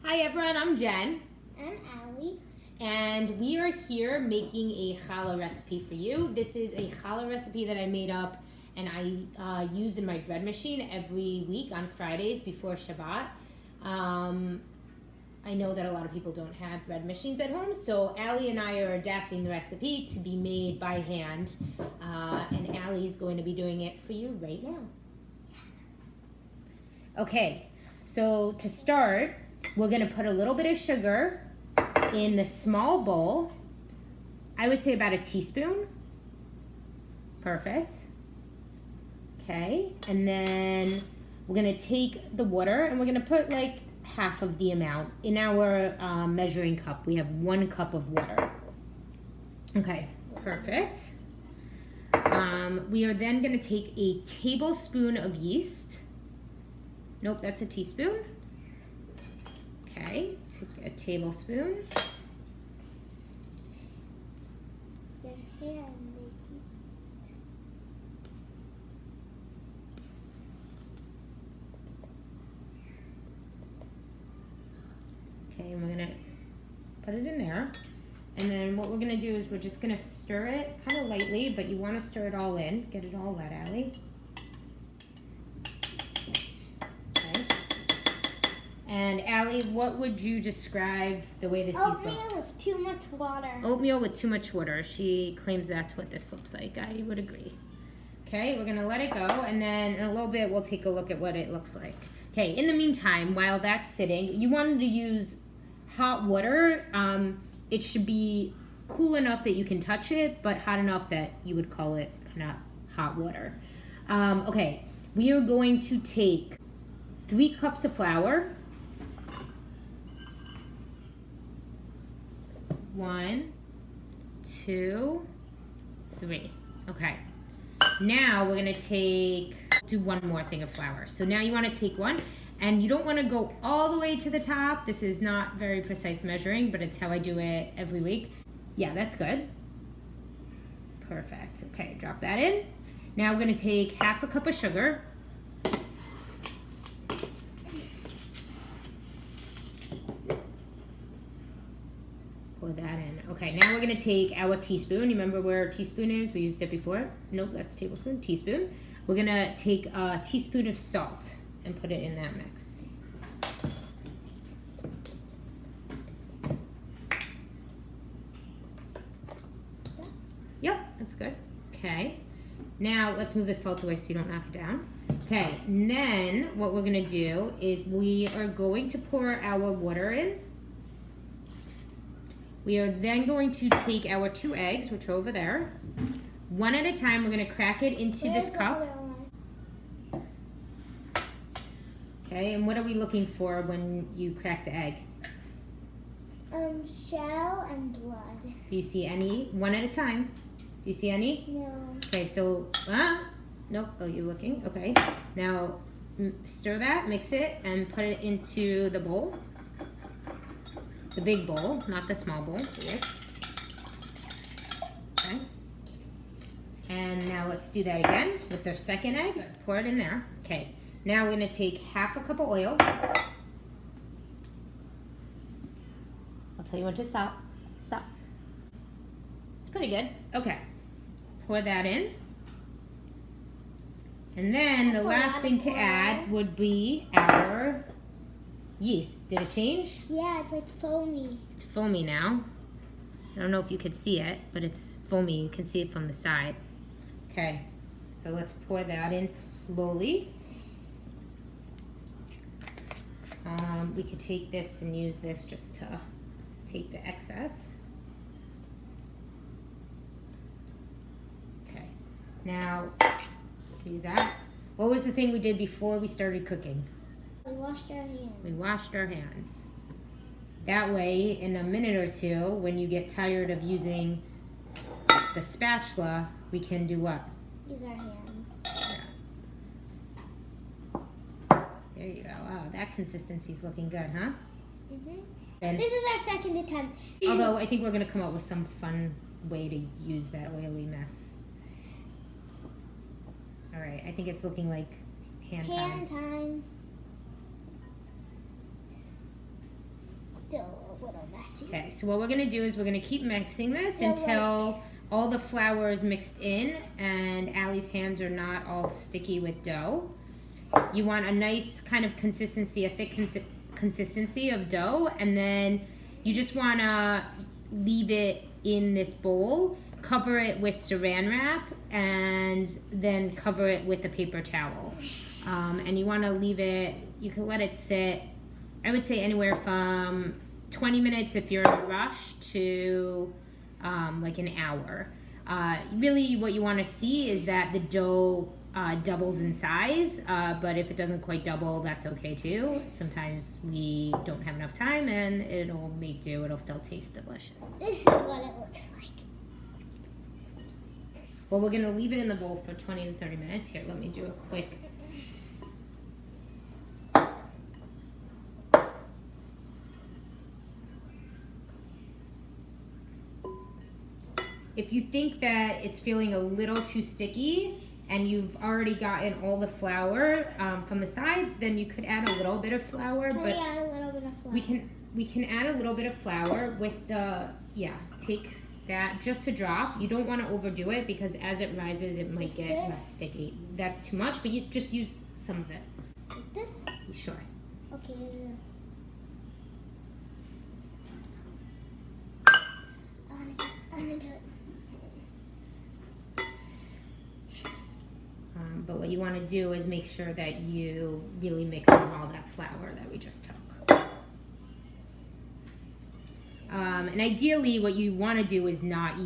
Hi everyone, I'm Jen. And Allie. And we are here making a challah recipe for you. This is a challah recipe that I made up and I use in my bread machine every week on Fridays before Shabbat. I know that a lot of people don't have bread machines at home, so Allie and I are adapting the recipe to be made by hand. And Allie's going to be doing it for you right now. Okay, so to start, we're going to put a little bit of sugar in the small bowl. I would say about a teaspoon. Perfect. Okay, and then we're going to take the water and we're going to put like half of the amount. In our measuring cup, we have 1 cup of water. Okay, perfect. We are then going to take a tablespoon of yeast. Nope, that's a teaspoon. Okay, take a tablespoon. There's hair in the yeast. Okay, and we're gonna put it in there. And then what we're gonna do is we're just gonna stir it kind of lightly, but you wanna stir it all in. Get it all wet, Allie. Okay. And Allie, what would you describe the way this yeast looks? Oatmeal with too much water. Oatmeal with too much water. She claims that's what this looks like. I would agree. Okay, we're gonna let it go, and then in a little bit we'll take a look at what it looks like. Okay, in the meantime, while that's sitting, you wanted to use hot water. It should be cool enough that you can touch it, but hot enough that you would call it kind of hot water. Okay, we are going to take 3 cups of flour. 1, 2, 3. Okay. Now we're gonna do 1 more thing of flour. So now you wanna take 1, and you don't wanna go all the way to the top. This is not very precise measuring, but it's how I do it every week. Yeah, that's good. Perfect. Okay, drop that in. Now we're gonna take half a cup of sugar. Pour that in. Okay, now we're gonna take our teaspoon. You remember where our teaspoon is? We used it before. Nope, that's a tablespoon. Teaspoon. We're gonna take a teaspoon of salt and put it in that mix. Yep, that's good. Okay. Now let's move the salt away so you don't knock it down. Okay, and then what we're gonna do is we are going to pour our water in. We are then going to take our 2 eggs, which are over there. 1 at a time, we're gonna crack it into this cup. Okay, and what are we looking for when you crack the egg? Shell and blood. Do you see any? 1 at a time. Do you see any? No. Okay, so, nope, oh, you're looking, okay. Now, stir that, mix it, and put it into the bowl. The big bowl, not the small bowl. Okay. And now let's do that again with the second egg. Pour it in there. Okay. Now we're gonna take half a cup of oil. I'll tell you when to stop. Stop. It's pretty good. Okay. Pour that in. And then the last thing to add would be our yeast. Did it change? Yeah, it's like foamy. It's foamy now. I don't know if you could see it, but it's foamy. You can see it from the side. Okay, so let's pour that in slowly. We could take this and use this just to take the excess. Okay, now use that. What was the thing we did before we started cooking? We washed our hands. We washed our hands. That way, in a minute or 2, when you get tired of using the spatula, we can do what? Use our hands. Yeah. There you go. Wow, that consistency's looking good, huh? Mhm. And This is our second attempt. although I think we're gonna come up with some fun way to use that oily mess. All right, I think it's looking like hand time. Hand time. still a little messy. Okay, so what we're gonna do is we're gonna keep mixing this Still until all the flour is mixed in and Allie's hands are not all sticky with dough. You want a nice kind of consistency, a thick consistency of dough, and then you just wanna leave it in this bowl, cover it with saran wrap, and then cover it with a paper towel. And you wanna leave it, you can let it sit, I would say anywhere from 20 minutes if you're in a rush to like an hour. Really what you want to see is that the dough doubles in size, but if it doesn't quite double, that's okay too. Sometimes we don't have enough time and it'll make do, it'll still taste delicious. This is what it looks like. Well, we're gonna leave it in the bowl for 20 to 30 minutes. Here, let me do a quick. If you think that it's feeling a little too sticky and you've already gotten all the flour from the sides, then you could add a little bit of flour. Can But we add a little bit of flour? we can add a little bit of flour with the, take that just a drop. You don't want to overdo it because as it rises, it might Just get this? less sticky. That's too much, but you just use some of it. Like this? Sure. Okay. I'm gonna do it. But what you want to do is make sure that you really mix in all that flour that we just took. And ideally, what you want to do is not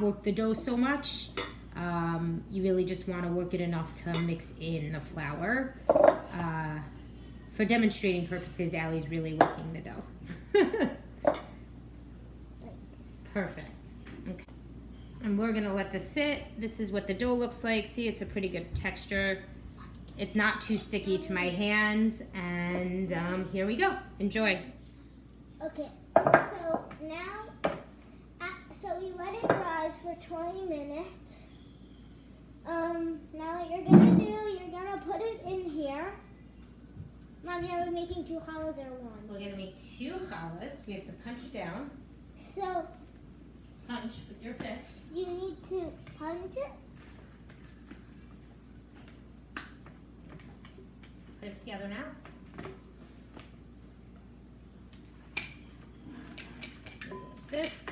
work the dough so much. You really just want to work it enough to mix in the flour. For demonstrating purposes, Allie's really working the dough. Perfect. Okay. And we're gonna let this sit. This is what the dough looks like. See, it's a pretty good texture. It's not too sticky to my hands. And here we go. Enjoy. Okay, so now, so we let it rise for 20 minutes. Now what you're gonna do, you're gonna put it in here. Mommy, are we making 2 challahs or 1? We're gonna make 2 challahs. We have to punch it down. So Punch with your fist. you need to punch it. Put it together now. Like this.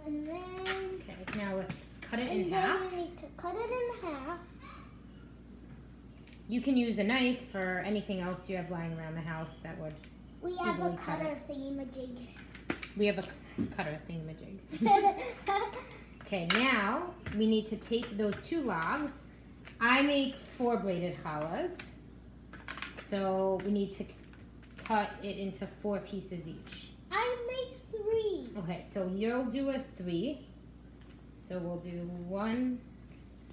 And then, Okay, now let's cut it in and then half. we need to cut it in half. You can use a knife or anything else you have lying around the house that would. We have a Easily cut cutter it. thingy-majig. We have a cutter thingamajig. Okay, now we need to take those 2 logs. I make 4 braided challahs. So we need to cut it into 4 pieces each. I make 3. Okay, so you'll do a 3. So we'll do 1,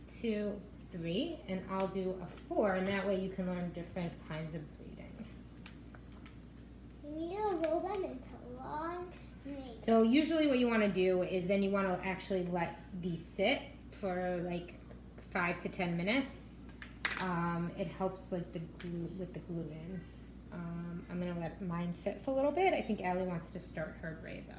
2, 3, and I'll do a 4, and that way you can learn different kinds of braiding. You need to roll them into long snakes. So usually what you want to do is then you want to actually let these sit for like 5 to 10 minutes. It helps like the glue with the glue in. I'm gonna let mine sit for a little bit. I think Allie wants to start her braid though.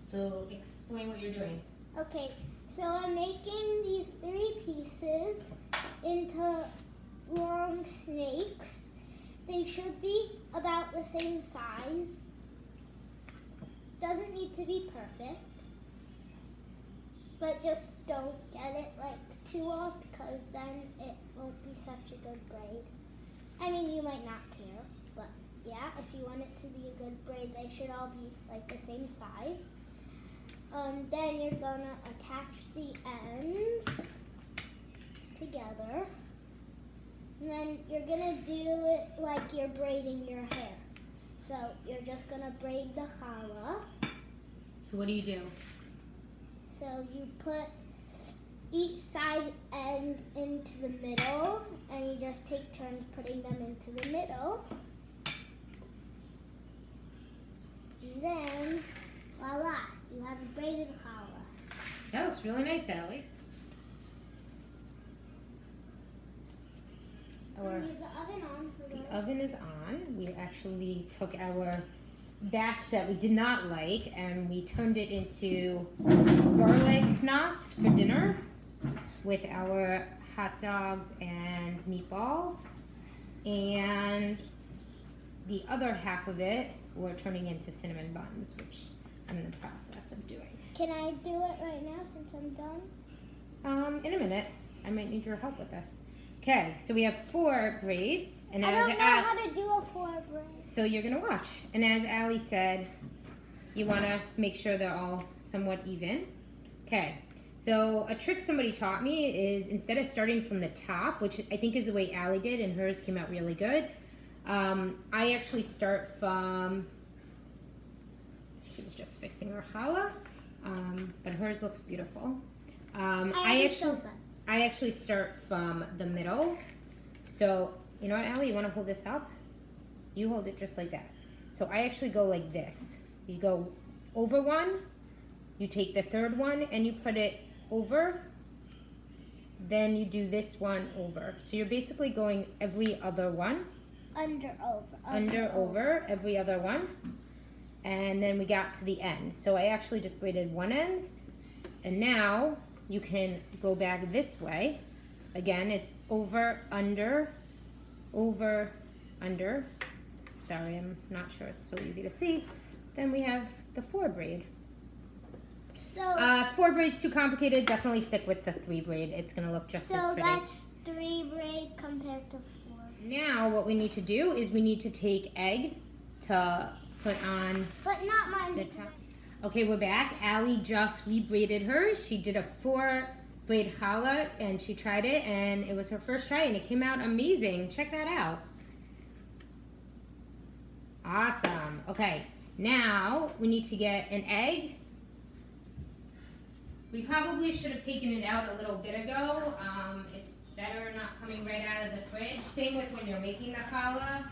So explain what you're doing. Okay, so I'm making these 3 pieces into long snakes. They should be about the same size. Doesn't need to be perfect. But just don't get it like too off because then it won't be such a good braid. I mean, you might not care, but yeah, if you want it to be a good braid, they should all be like the same size. Then you're gonna attach the ends together. And then you're gonna do it like you're braiding your hair. So you're just gonna braid the challah. So what do you do? So you put each side end into the middle, and you just take turns putting them into the middle. And then, voila, you have a braided challah. That looks really nice, Allie. Use the oven on for The oven is on. We actually took our batch that we did not like and we turned it into garlic knots for dinner with our hot dogs and meatballs. And the other half of it we're turning into cinnamon buns, which I'm in the process of doing. Can I do it right now since I'm done? In a minute. I might need your help with this. Okay, so we have 4 braids, and I as don't know how to do a 4 braid. so you're gonna watch. And as Allie said, you wanna make sure they're all somewhat even. Okay, so a trick somebody taught me is instead of starting from the top, which I think is the way Allie did, and hers came out really good. I actually start from. She was just fixing her challah, but hers looks beautiful. I actually start from the middle. So, you know what, Allie, you want to hold this up? You hold it just like that. So I actually go like this. You go over one, you take the 3rd one and you put it over, then you do this one over. So you're basically going every other one. Under, over, every other one. And then we got to the end. So I actually just braided one end, and now you can go back this way. Again, it's over, under. Sorry, I'm not sure it's so easy to see. Then we have the 4 braid. So 4 braids too complicated. Definitely stick with the 3 braid. It's gonna look just as pretty. So that's 3 braid compared to 4. Now what we need to do is we need to take egg to put on But not mine. the top. Okay, we're back. Allie just re-braided hers. She did a 4 braid challah and she tried it and it was her first try and it came out amazing. Check that out. Awesome. Okay, now we need to get an egg. We probably should have taken it out a little bit ago. It's better not coming right out of the fridge. Same with when you're making the challah.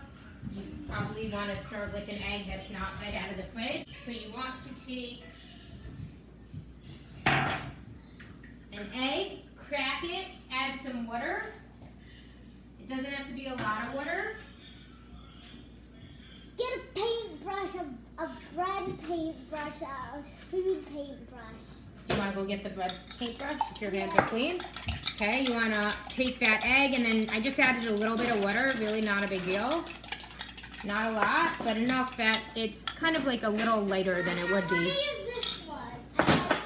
You probably want to start with an egg that's not right out of the fridge. So you want to take an egg, crack it, add some water. It doesn't have to be a lot of water. Get a paintbrush, a bread paintbrush, a food paintbrush. So you want to go get the bread paintbrush if your hands are clean. Okay, you want to take that egg and then I just added a little bit of water, really not a big deal. Not a lot, but enough that it's kind of like a little lighter than it would be. I'm gonna use this one. I like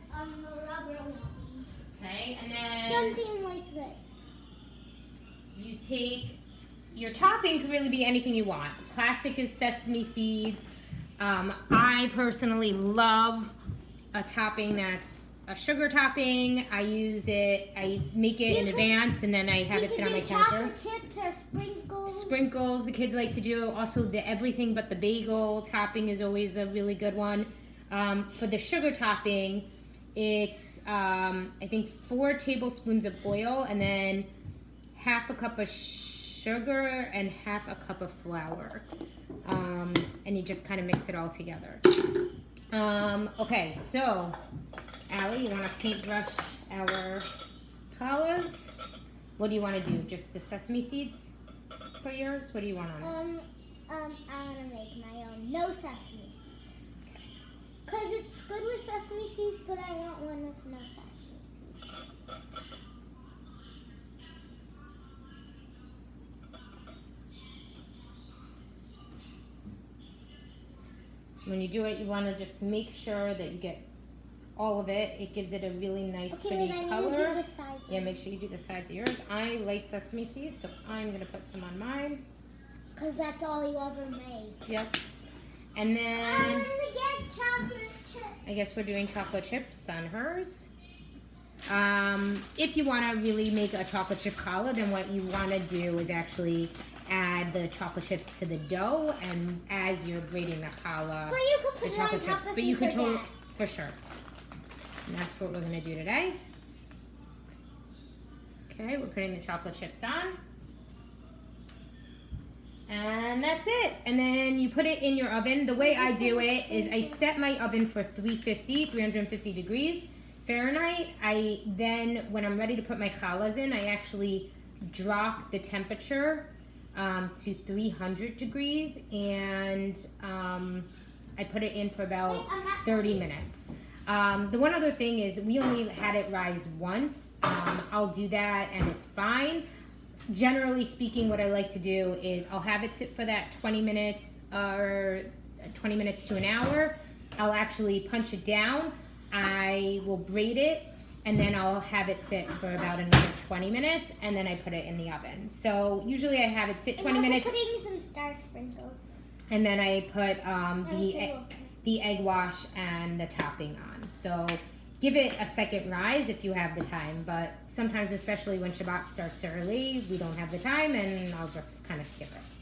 the rubber ones. Okay, and then Something like this. you take, your topping could really be anything you want. Classic is sesame seeds. I personally love a topping that's a sugar topping. I make it in advance and then I have it sit on my counter. Chocolate chips or sprinkles. Sprinkles the kids like to do. Also the everything but the bagel topping is always a really good one. For the sugar topping, it's I think 4 tablespoons of oil and then half a cup of sugar and half a cup of flour. And you just kind of mix it all together. Okay, so Allie, you want to paintbrush our challahs? What do you want to do? Just the sesame seeds for yours? What do you want on it? I want to make my own. No sesame seeds. Okay. Because it's good with sesame seeds, but I want one with no sesame seeds. When you do it, you want to just make sure that you get all of it. It gives it a really nice, pretty then I color. need to do the sides. Yeah, make sure you do the sides of yours. I like sesame seeds, so I'm going to put some on mine. Because that's all you ever make. Yep. And I'm then going to get chocolate chips. I guess we're doing chocolate chips on hers. If you want to really make a chocolate chip challah, then what you want to do is actually add the chocolate chips to the dough, and as you're braiding the challah, But you could the put it on chocolate top chips. if But you you could forget. for sure. And that's what we're gonna do today. Okay, we're putting the chocolate chips on. And that's it. And then you put it in your oven. The way I do it is I set my oven for 350 degrees Fahrenheit. Then when I'm ready to put my challahs in, I actually drop the temperature to 300 degrees, and I put it in for about 30 minutes. The one other thing is we only had it rise once. I'll do that and it's fine. Generally speaking, what I like to do is I'll have it sit for that 20 minutes or 20 minutes to an hour. I'll actually punch it down. I will braid it, and then I'll have it sit for about another 20 minutes, and then I put it in the oven. So usually I have it sit 20 minutes. Putting some star sprinkles. And then I put the egg wash and the topping on. So give it a second rise if you have the time, but sometimes, especially when Shabbat starts early, we don't have the time, and I'll just kind of skip it.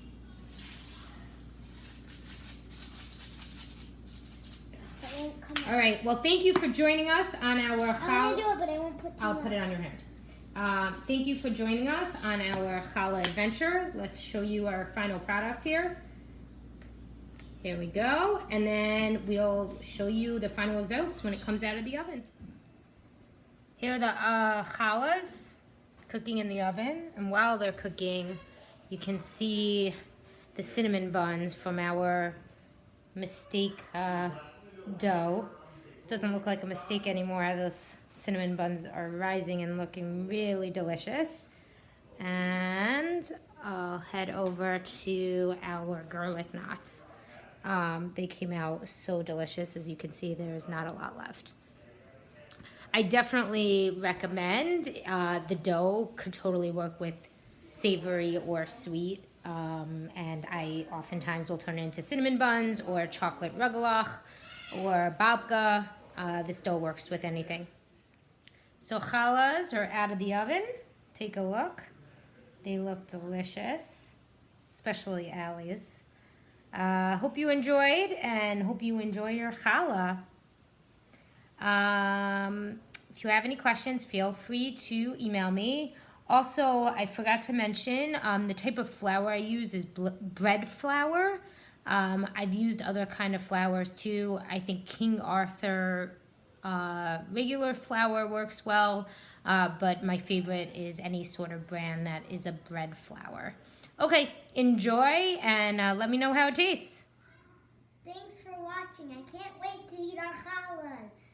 All right, well, thank you for joining us on our I'm gonna do it, but I won't put too I'll much. put it on your hand. Thank you for joining us on our challah adventure. Let's show you our final product here. Here we go, and then we'll show you the final results when it comes out of the oven. Here are the challahs cooking in the oven, and while they're cooking, you can see the cinnamon buns from our mistake dough. Doesn't look like a mistake anymore. Those cinnamon buns are rising and looking really delicious. And I'll head over to our garlic knots. They came out so delicious. As you can see, there's not a lot left. I definitely recommend the dough could totally work with savory or sweet. And I oftentimes will turn it into cinnamon buns or chocolate rugelach or babka. This dough works with anything. So challahs are out of the oven. Take a look. They look delicious, especially Allie's. Hope you enjoyed, and hope you enjoy your challah. If you have any questions, feel free to email me. Also, I forgot to mention the type of flour I use is bread flour. I've used other kind of flours too. I think King Arthur regular flour works well, but my favorite is any sort of brand that is a bread flour. Okay, enjoy, and let me know how it tastes. Thanks for watching. I can't wait to eat our challahs.